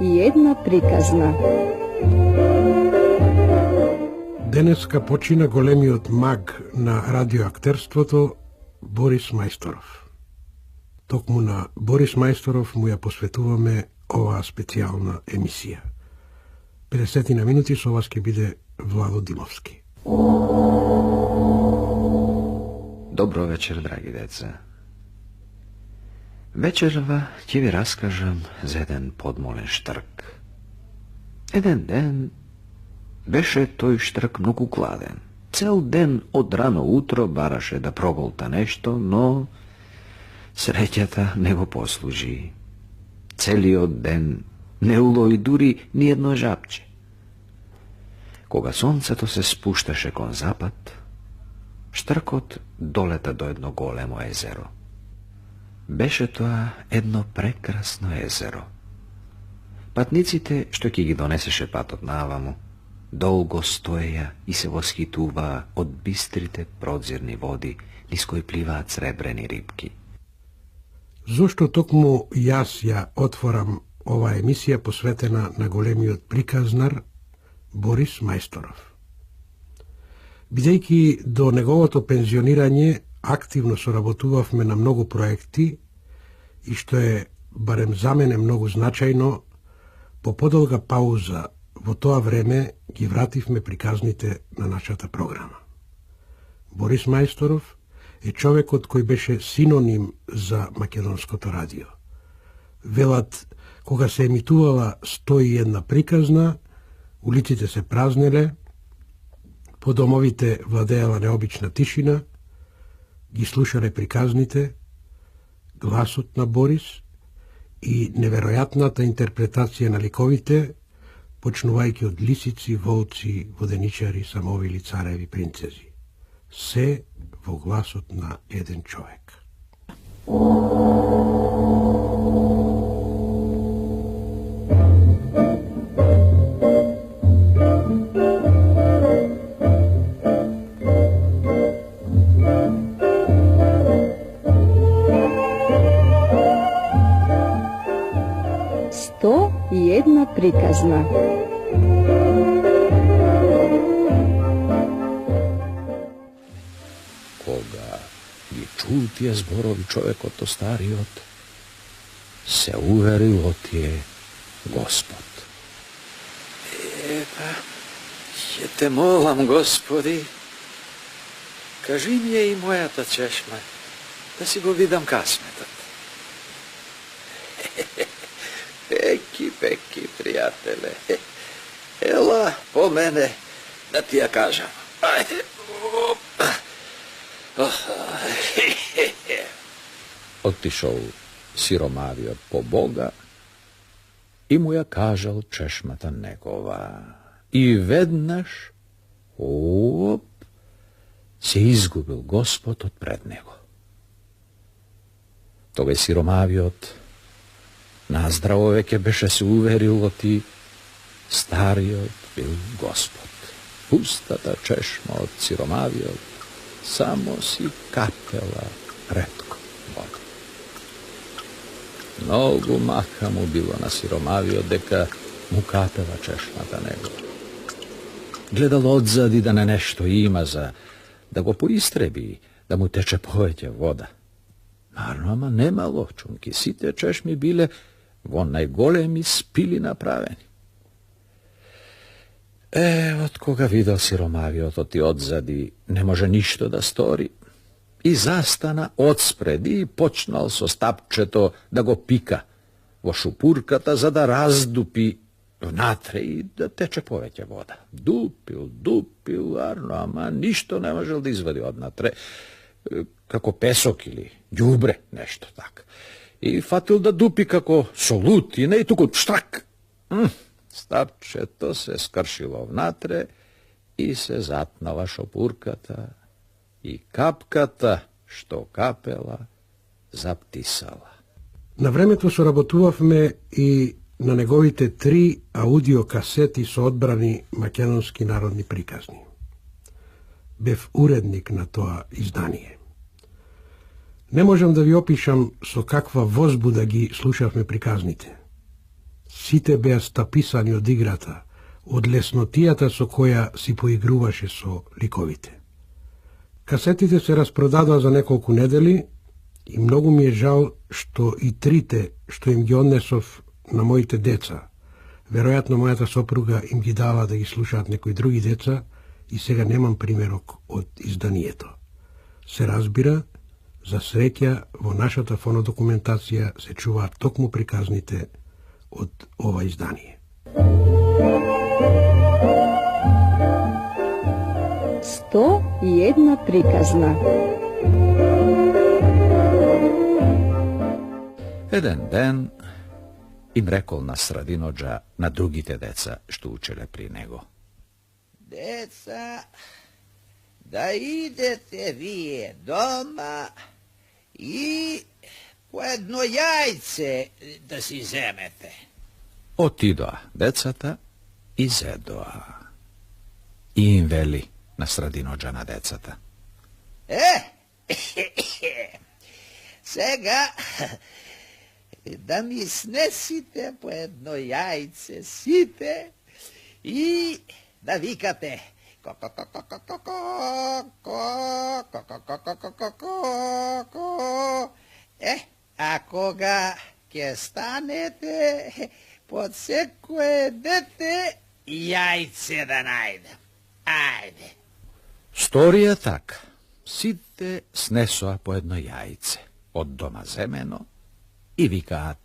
Jedna приказна. Денеска почина големиот маг на радиоактерството Борис Мајсторов. Токму на Борис Мајсторов му ја посветуваме оваа специјална емисија. 50 на минути со вас ќе биде Владо Димовски. Dobro večer, dragi deca. Večerva ќе ви раскажам за еден подмолен штрк. Еден ден беше тој штрк многу гладен. Цел ден од рано утро бараше да проголта нешто, но среќата не го послужи. Целиот ден не улови дури ни едно жабче. Кога сонцето се спушташе кон запад, штркот долета до едно големо езеро. Беше тоа едно прекрасно езеро. Патниците, што ќе ги донесеше патот наваму, долго стоеја и се восхитуваа од бистрите продзирни води, низ кои пливаат сребрени рибки. Зошто токму јас ја отворам оваа емисија посветена на големиот приказнар Борис Мајсторов? Бидејќи до неговото пензионирање активно соработувавме на многу проекти и што е, барем за мене, многу значајно, по подолга пауза во тоа време ги вративме приказните на нашата програма. Борис Мајсторов е човекот кој беше синоним за македонското радио. Велат, кога се емитувала 101 приказна, улиците се празнеле, по домовите владеела необична тишина, ги слушале приказните, гласот на Борис и неверојатната интерпретација на ликовите, почнувајќи од лисици, волци, воденичари, самовили, цареви, принцези. Се во гласот на еден човек. Jedna приказна. Кога ги чул тие зборови човекот стариот, се уверил тие Господ. Ќе те молам, Господи, кажи ми ја и мојата чешма, да си го видам касметот. Пеки, пријателе. Ела по мене да ти ја кажам. Ајде. Отишол сиромавиот по Бога и му ја кажал чешмата негова. И веднаш, се изгубил Господ од пред него. Тога сиромавиот наздраво веќе беше се уверил оти стариот бил Господ. Пустата чешма од сиромавиот само си капела ретко вода. Многу мака му било на сиромавиот дека му капела чешмата негова. Гледал одзади да не нешто има за да го поистреби, да му тече повеќе вода. Нарно, ама немало, чунки сите чешми биле во најголеми спили направени. Од кога видел сиромавиот оти одзади, не може ништо да стори, и застана одспреди и почнал со стапчето да го пика во шупурката за да раздупи внатре и да тече повеќе вода. Дупил, арно, ама ништо не можел да извади однатре, како песок или ѓубре, нешто така. И фатил да дупи како со лутина и туку штрак. Стапчето се скршило внатре и се затнала шопурката и капката што капела заптисала. На времето соработувавме и на неговите 3 аудиокасети со одбрани македонски народни приказни. Бев уредник на тоа издание. Не можам да ви опишам со каква возбуда ги слушавме приказните. Сите беа стаписани од играта, од леснотијата со која си поигруваше со ликовите. Касетите се распродадоа за неколку недели и многу ми е жал што и 3 што им ги однесов на моите деца. Веројатно мојата сопруга им ги дала да ги слушаат некои други деца и сега немам примерок од изданието. Се разбира, за среќа во нашата фонодокументација се чуваат токму приказните од ова издание. 101 приказна. Еден ден им рекол на Страдиноџа на другите деца што учеле при него. Деца, да идете вие дома и по едно јајце да си земете. Отидоа децата и зедоа. И им вели на Страдиноџа на децата. Сега да ми снесите по едно јајце сите и да викате а кога ќе станете под секое дете јајце да најдем. Ајде. Сторија така. Сите снесоа по едно јајце од дома земено и викаат.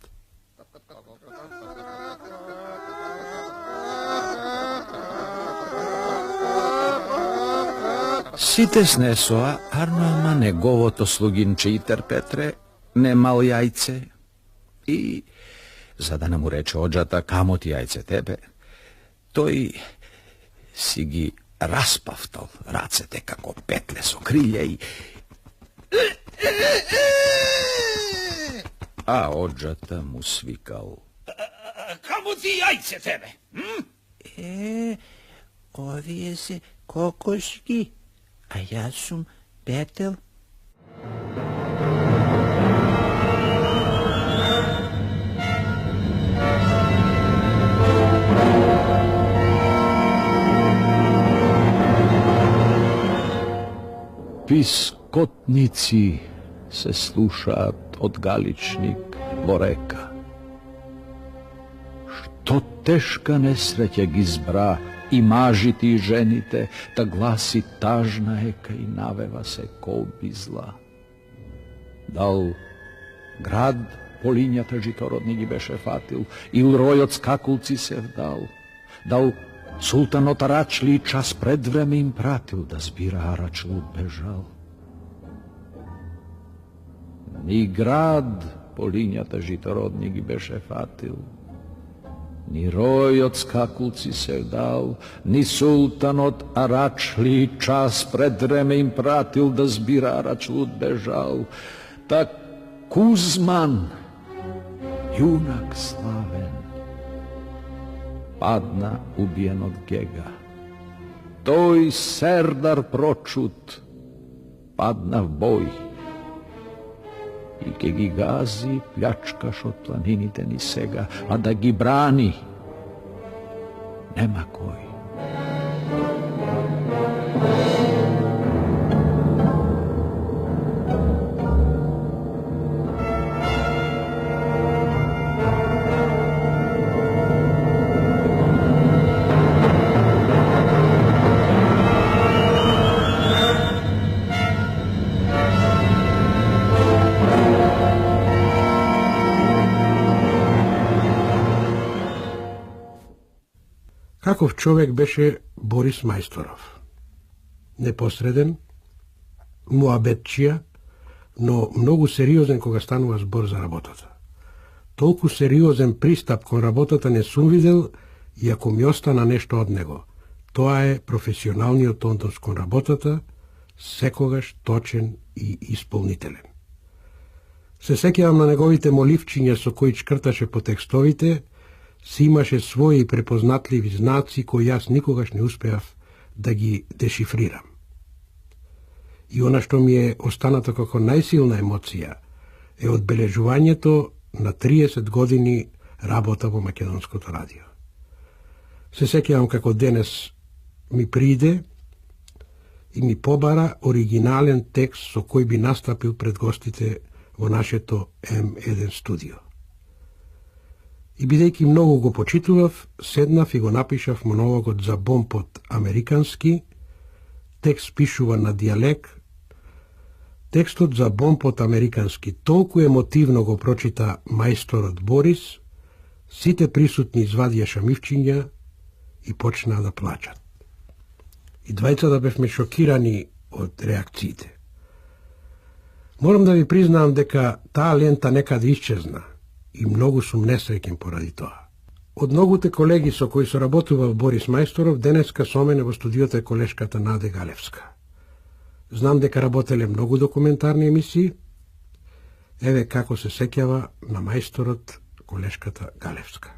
Сите снесоа, ама неговото слугинче Итер Петре немал јајце и, за да не му рече оджата камо ти јајце тебе, тој си ги распавтал рацете како петле со крилје и... А оджата му свикал. Камо ти јајце тебе? Овие се кокошки, а јас сум петел. Пискотници се слушаат од галичник во река. Што тешка несреќа ги збра и мажите и жените, та гласи тажна ека и навева се колби зла. Дал град по лињата житородни ги беше фатил, ил ројот скакулци се вдал, дал султанот Арачлии час пред време им пратил да збира Арачлут бежал. Ни град по лињата житородни ги беше фатил, ни ројот скакулци се вдал, ни султанот Арачлии час пред време им пратил да збира Арачлут бежал. Та Кузман, јунак славен, падна убиен од Гега. Тој Сердар Прочут падна в бој и ке ги гази плячкаш од планините ни сега, а да ги брани нема кој. Каков човек беше Борис Мајсторов? Непосреден, муабетчија, но многу сериозен кога станува збор за работата. Толку сериозен пристап кон работата не сум видел, и ако ми остана нешто од него, тоа е професионалниот однос кон работата, секогаш точен и исполнителен. Се сеќавам на неговите моливчиња со кои чкрташе по текстовите, си имаше своји препознатливи знаци кои јас никогаш не успеав да ги дешифрирам. И она што ми е останато како најсилна емоција е одбележувањето на 30 години работа во Македонското радио. Се сеќавам како денес ми приде и ми побара оригинален текст со кој би настапил пред гостите во нашето М1 студио. И бидејќи многу го почитував, седнав и го напишав монологот за бомпот американски, текст пишува на дијалект. Текстот за бомпот американски толку емотивно го прочита мајсторот Борис, сите присутни извадија шамивчиња и почнаа да плачат. И двајцата бевме шокирани од реакциите. Морам да ви признаам дека таа лента некаде исчезна и многу сум несреќен поради тоа. Од многуте колеги со кои соработував Борис Мајсторов, денеска со мене во студиото е колешката Наде Галевска. Знам дека работеле многу документарни емисии. Еве како се сеќава на мајсторот колешката Галевска.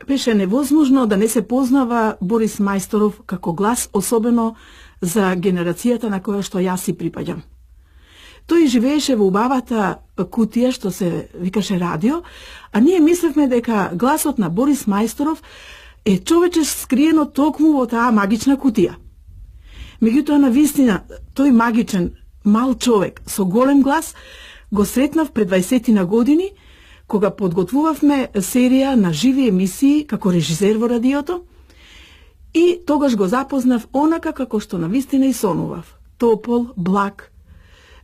Беше невозможно да не се познава Борис Мајсторов како глас, особено за генерацијата на која што јас си припаѓам. Тој живееше во убавата кутија што се викаше радио, а ние мислевме дека гласот на Борис Мајсторов е човече скриено токму во таа магична кутија. Меѓутоа, навистина, тој магичен, мал човек со голем глас го сретнав пред 20 години, кога подготвувавме серија на живи емисии како режисер во радиото, и тогаш го запознав онака како што навистина и сонував. Топол, благ,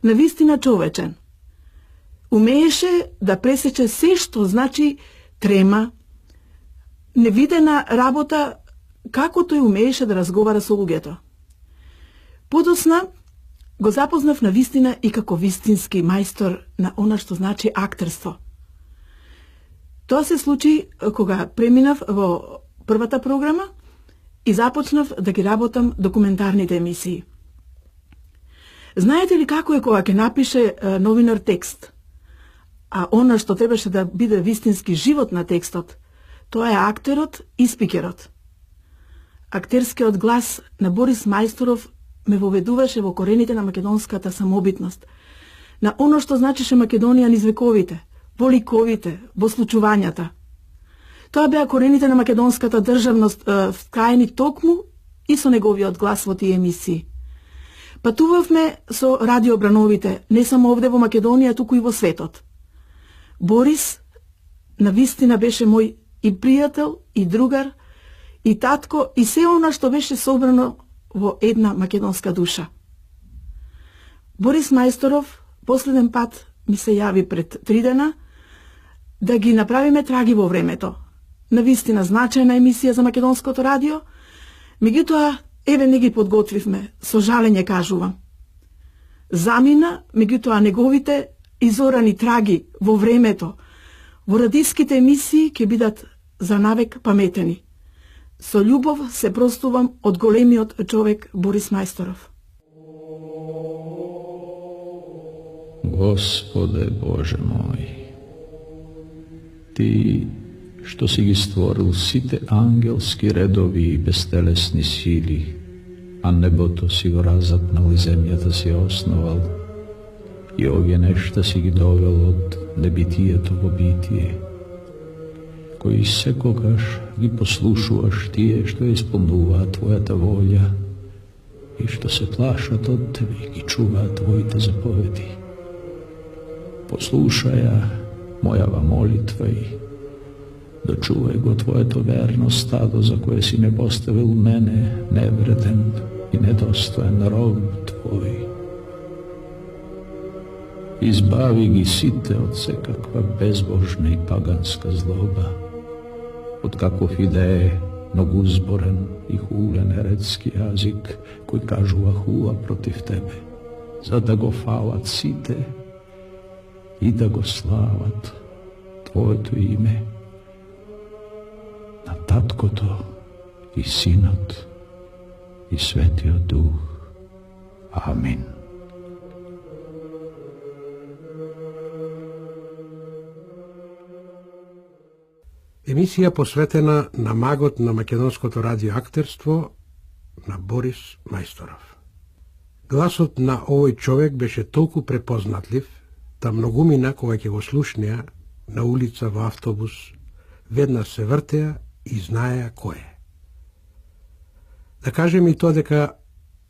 навистина човечен. Умееше да пресече се што значи трема, невидена работа, како тој умееше да разговара со луѓето. Подосна го запознав навистина и како вистински мајстор на она што значи актерство. Тоа се случи кога преминав во првата програма и започнав да ги работам документарните емисии. Знаете ли како е кога ќе напише новинар текст? А она што требаше да биде вистински живот на текстот, тоа е актерот и спикерот. Актерскиот глас на Борис Мајсторов ме воведуваше во корените на македонската самобитност, на оно што значеше Македонија низ вековите, во ликовите, во случувањата. Тоа беа корените на македонската државност вкаени токму и со неговиот глас во тие емисии. Патувавме со радиобрановите, не само овде во Македонија, туку и во светот. Борис навистина беше мој и пријател, и другар, и татко, и се она што беше собрано во една македонска душа. Борис Мајсторов последен пат ми се јави пред 3 дена да ги направиме траги во времето. Навистина значајна емисија за македонското радио, меѓутоа еве не ги подготвивме, со жалење кажувам. Замина, меѓутоа неговите изорани траги во времето, во радиските емисии ќе бидат за навек паметени. Со љубов се простувам од големиот човек Борис Мајсторов. Господе Боже мој, Ти што си ги створил сите ангелски редови и безтелесни сили, а небото си го разапнал и земјата си основал, и овие нешта си ги довел од небитието во битие, кои секогаш ги послушуваш тие што исполнуваат Твојата волја и што се плашат од Тебе и ги чуваат Твоите заповеди. Послушаја мојава молитва и дочувај го Твоето верно стадо за кое си ме поставил мене, невреден и недостоен роб Твој. Избави ги сите од секаква безбожна и паганска злоба, од каков и да е многузборен и хулен еретски јазик кој кажува хула против Тебе, за да го фалат сите и да го слават Твоето име, на Таткото и Синот и Светиот Дух. Амин. Емисија посветена на магот на македонското радиоактерство на Борис Мајсторов. Гласот на овој човек беше толку препознатлив, да многумина кога ќе го слушнеа на улица во автобус, веднаш се вртеа и знаеа кој е. Да кажем и тоа дека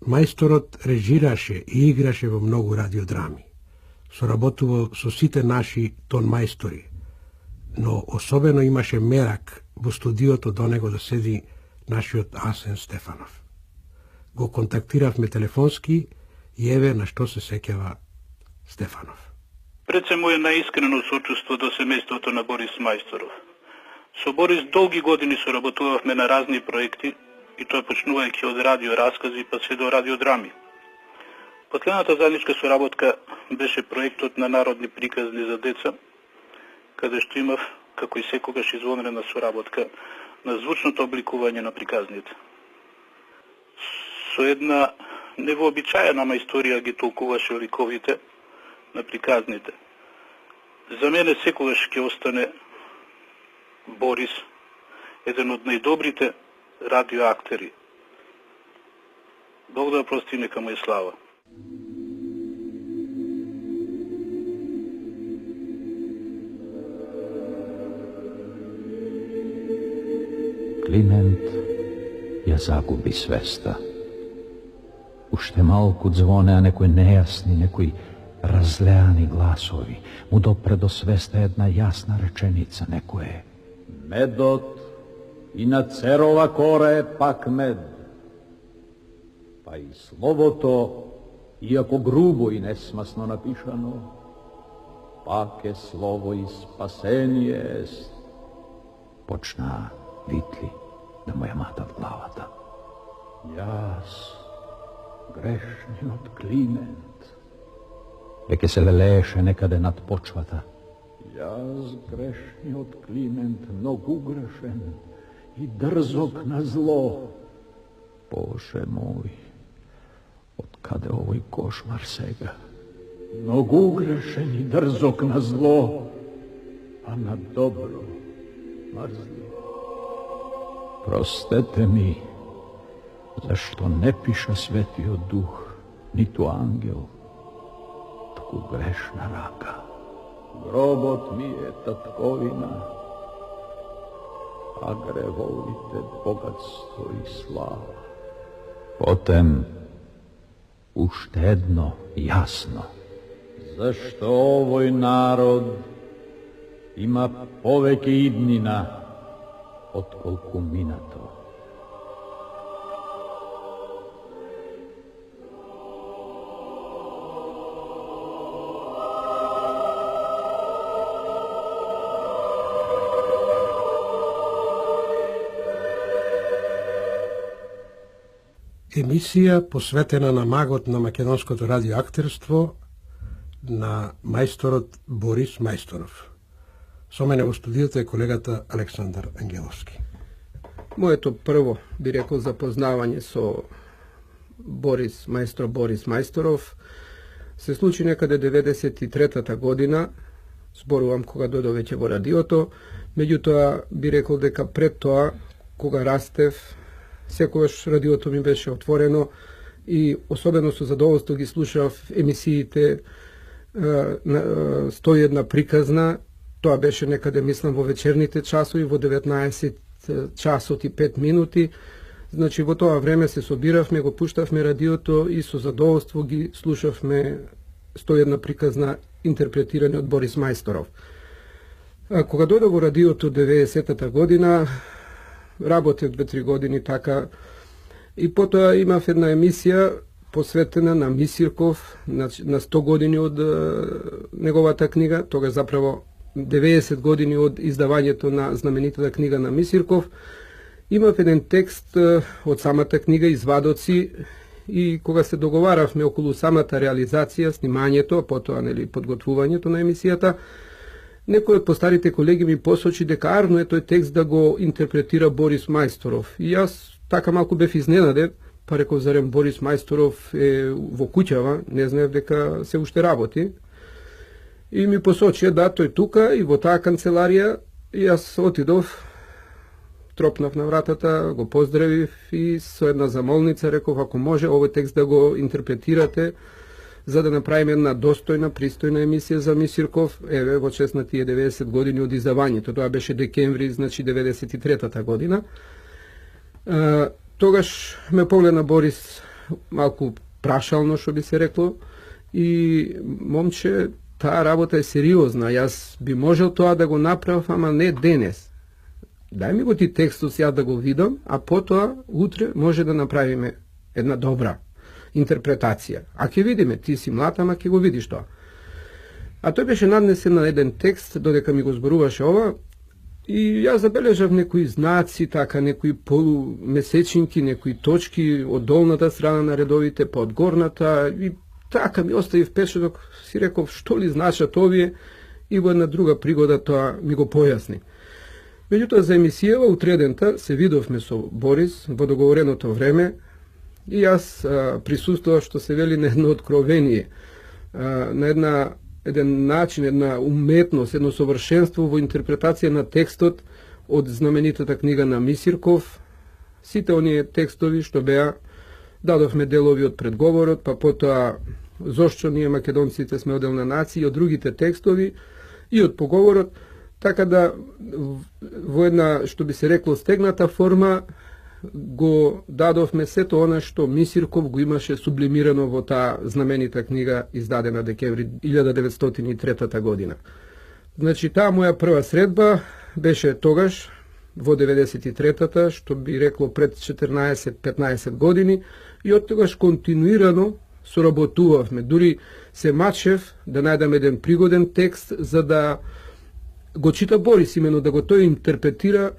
мајсторот режираше и играше во многу радиодрами. Соработувал со сите наши тон мајстори, но особено имаше мерак во студиото до него да седи нашиот Асен Стефанов. Го контактиравме телефонски и еве на што се сеќава Стефанов. Пред се моје наискрено сочувство до семејството на Борис Мајсторов. Со Борис долги години соработувавме на разни проекти, и тоа почнувајќи од радиоразкази па се до радиодрами. Последната заедничка соработка беше проектот на народни приказни за деца, каде што имав, како и секогаш, извонредна соработка на звучното обликување на приказните. Со една невообичаена мајсторија ги толкуваше ликовите на приказните. За мене секогаш ќе остане Борис, еден од најдобрите радиоактери. Бог да прости, нека му е слава. Климент ја загуби свеста. Уште малку звонеа некои нејасни, некои разлеани гласови. Му допре до свеста една јасна реченица, некое: медот и на церова кора е пак мед. Па и словото, иако грубо и несмасно напишано, пак е слово и спасение ест. Почна витли да му ја матат главата. Јас, грешниот Климент. Веќе се лелееше некаде над почвата. Јас, грешниот Климент, многу грешен и дрзок на зло. Боже мој, од каде овој кошмар сега? Многу грешен и дрзок на зло, а на добро мрзли. Простете ми, зашто не пиша Светиот Дух, ниту ангел, туку грешна рака. Гробот ми е татковина, а гревовите богатство и слава. Потем, уште едно јасно. Зашто овој народ има повеќе иднина отколку минато. Емисија посветена на магот на македонското радиоактерство на мајсторот Борис Мајсторов. Со мене во студиото е колегата Александар Ангеловски. Моето прво, би рекол, запознавање со мајстор Борис Мајсторов се случи некаде 93-та година, зборувам кога дојдов веќе во радиото, меѓутоа би рекол дека пред тоа, кога растев, секогаш радиото ми беше отворено и особено со задоволство ги слушав емисиите 101 приказна. Тоа беше некаде, мислам, во вечерните часови, во 19 часот и 5 минути. Значи, во тоа време се собиравме, го пуштавме радиото и со задоволство ги слушавме 101 приказна интерпретирани од Борис Мајсторов. Кога дојдов во радиото 90-та година, работев 2-3 години така, и потоа имав една емисија посветена на Мисирков, на 100 години од неговата книга, тога заправо 90 години од издавањето на знаменитата книга на Мисирков. Имав еден текст од самата книга, извадоци, и кога се договаравме околу самата реализација, снимањето, потоа подготвувањето на емисијата, некој од постарите колеги ми посочи дека арно е тој текст да го интерпретира Борис Мајсторов. И јас така малку бев изненаден, па реков, зарем Борис Мајсторов е во куќава, не знаев дека се уште работи. И ми посочи, да, тој тука и во таа канцеларија И јас отидов, тропнав на вратата, го поздравив и со една замолница реков, ако може овој текст да го интерпретирате, за да направиме една достојна, пристојна емисија за Мисирков, еве во чест на тие 90 години од издавањето. Тоа беше декември, значи 93-та година. Тогаш ме погледна Борис малку прашално, што би се рекло, и момче, таа работа е сериозна, јас би можел тоа да го направам, ама не денес. Дај ми го ти текстот ја да го видам, а потоа утре може да направиме една добра интерпретација. А ќе видиме, ти си млад, ама ќе го видиш тоа. А тој беше наднесен на еден текст, додека ми го зборуваше ова, и јас забележав некои знаци, така, некои полумесечинки, некои точки од долната страна на редовите, па од горната, и така ми остави впечаток, си реков, што ли значат овие, и во една друга пригода тоа ми го појасни. Меѓутоа, за емисијава утредента се видовме со Борис во договореното време, и јас присуствував, што се вели, на едно откровение, на еден начин, една уметност, едно совршенство во интерпретација на текстот од знаменитата книга на Мисирков. Сите оние текстови што беа, дадовме делови од предговорот, па потоа зошто ние македонците сме одделна нација, и од другите текстови, и од поговорот, така да во една, што би се рекло, стегната форма, го дадовме сето она што Мисирков го имаше сублимирано во таа знаменита книга издадена декември 1903 година. Значи, таа моја прва средба беше тогаш, во 93-та, што би рекло пред 14-15 години, и од тогаш континуирано соработувавме. Дури се мачев да најдам еден пригоден текст, за да го чита Борис, имено да го тој интерпретира.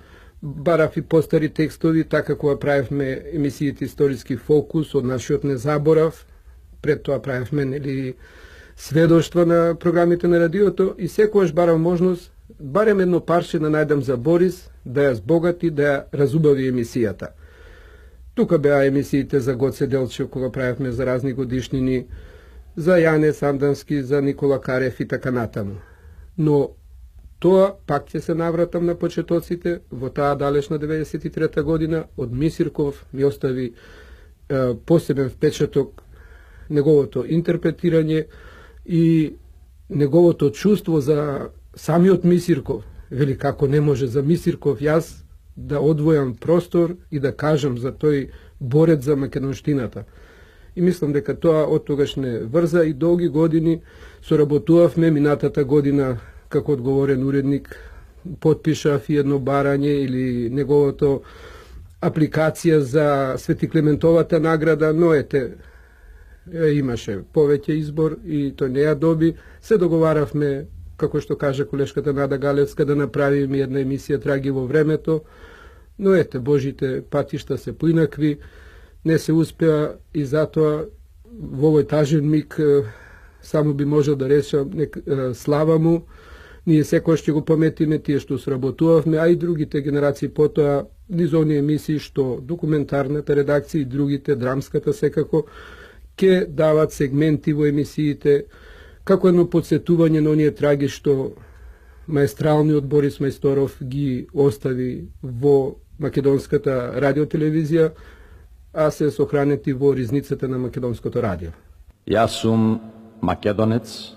Барав и постари текстови, така кога правевме емисиите Историски фокус, од нашиот не заборав, пред тоа правевме, нели, сведоштва на програмите на радиото, и секогаш барав можност, барем едно парче да најдам за Борис, да ја збогати, да ја разубави емисијата. Тука беа емисиите за Гоце Делчев, кога правевме за разни годишнини, за Јане Сандански, за Никола Карев и така натаму. Но тоа пак ќе се навратам на почетоците, во таа далечна 93-та година, од Мисирков ми остави посебен впечаток неговото интерпретирање и неговото чувство за самиот Мисирков. Вели, како не може за Мисирков јас да одвојам простор и да кажам за тој борец за македонштината. И мислам дека тоа од тогаш не врза, и долги години соработувавме. Минатата година, како одговорен уредник, потпишав и едно барање или неговото апликација за Свети Клементовата награда, но имаше повеќе избор и тој не ја доби. Се договаравме, како што каже колешката Нада Галевска, да направиме една емисија Траги во времето, но Божите патишта се поинакви, не се успеа, и затоа во овој тажен миг само би можел да речам слава му. Ние секој ќе го пометиме тие што сработувавме, а и другите генерации потоа, низ оние емисии што документарната редакција и другите, драмската секако, ќе дават сегменти во емисиите, како едно подсетување на оние траги што маестралниот Борис Мајсторов ги остави во македонската радиотелевизија, а се сохранети во ризницата на македонското радио. Јас сум македонец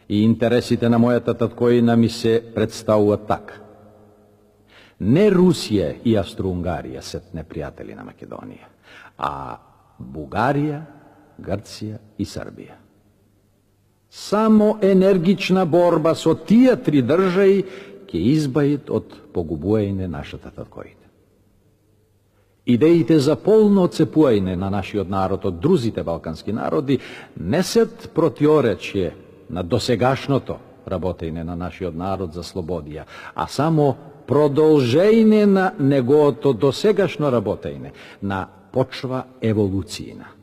и интересите на мојата таткоина ми се представуваат така. Не Русија и Австро-Унгарија се непријатели на Македонија, а Бугарија, Грција и Србија. Само енергична борба со тие три држави ќе избавит од погубување нашата таткоина. Идеите за полно отцепување на нашиот народ од друзите балкански народи не се противоречие на досегашното работење на нашиот народ за слободија, а само продолжење на неговото досегашно работење на почва еволуцијна.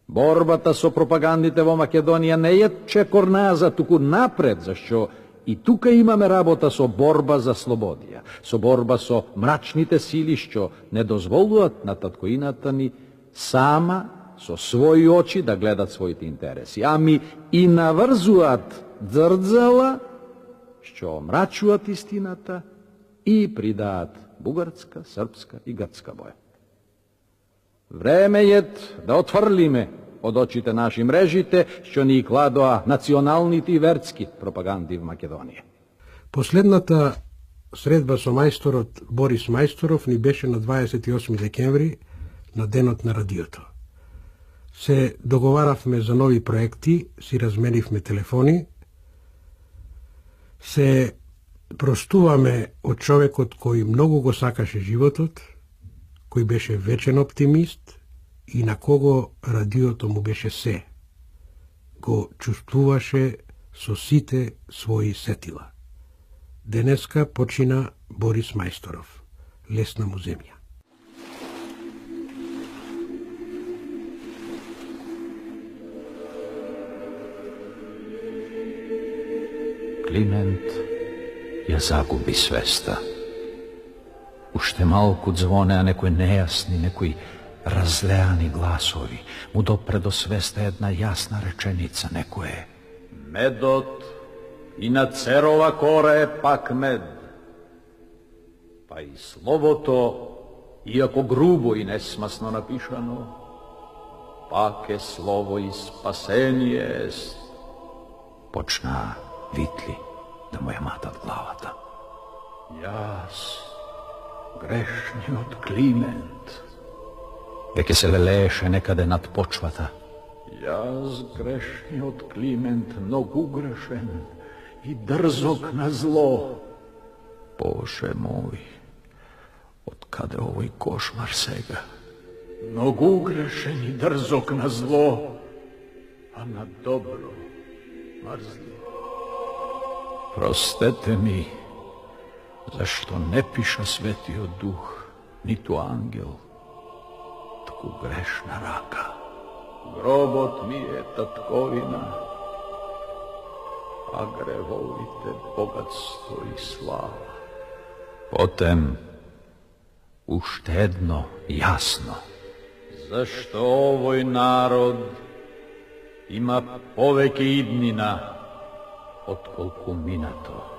Борбата со пропагандите во Македонија не е чекор назад, туку напред, зашто и тука имаме работа со борба за слободија, со борба со мрачните сили што не дозволуваат на таткоината ни сама со своји очи да гледат своите интереси, ами и наврзуваат дрдзала що омрачуват істината і придаат бугарска, српска і грцка боја. Време е да отврлиме од очите наши мрежите, що ни кладоа националните и верски пропаганди в Македонија. Последната средба со мајсторот Борис Мајсторов ни беше на 28 декември, на денот на радиото. Се договаравме за нови проекти, си разменивме телефони, се простуваме од човекот кој многу го сакаше животот, кој беше вечен оптимист и на кого радиото му беше се. Го чувствуваше со сите своји сетила. Денеска почина Борис Мајсторов. Лесна му земја. Климент ја загуби свеста. Уште малку звонеа некои нејасни, некои разлеани гласови. Му допре до свеста една јасна реченица, некое: медот и на церова кора е пак мед. Па и словото, иако грубо и несмасно напишано, пак е слово и спасение ест. Почна витли да му ја матат главата. Јас, грешниот Климент, веќе се велееше некаде над почвата. Јас, грешниот Климент, многу грешен и дрзок на зло. Боже мој, од каде овој кошмар сега? Многу грешен и дрзок на зло, а на добро мрзли. Простете ми, зашто не пиша Светиот Дух, ниту ангел, туку грешна рака. Гробот ми е татковина, а гревовите богатство и слава. Потем, уште едно јасно. Зашто овој народ има повеќе иднина отколку минато.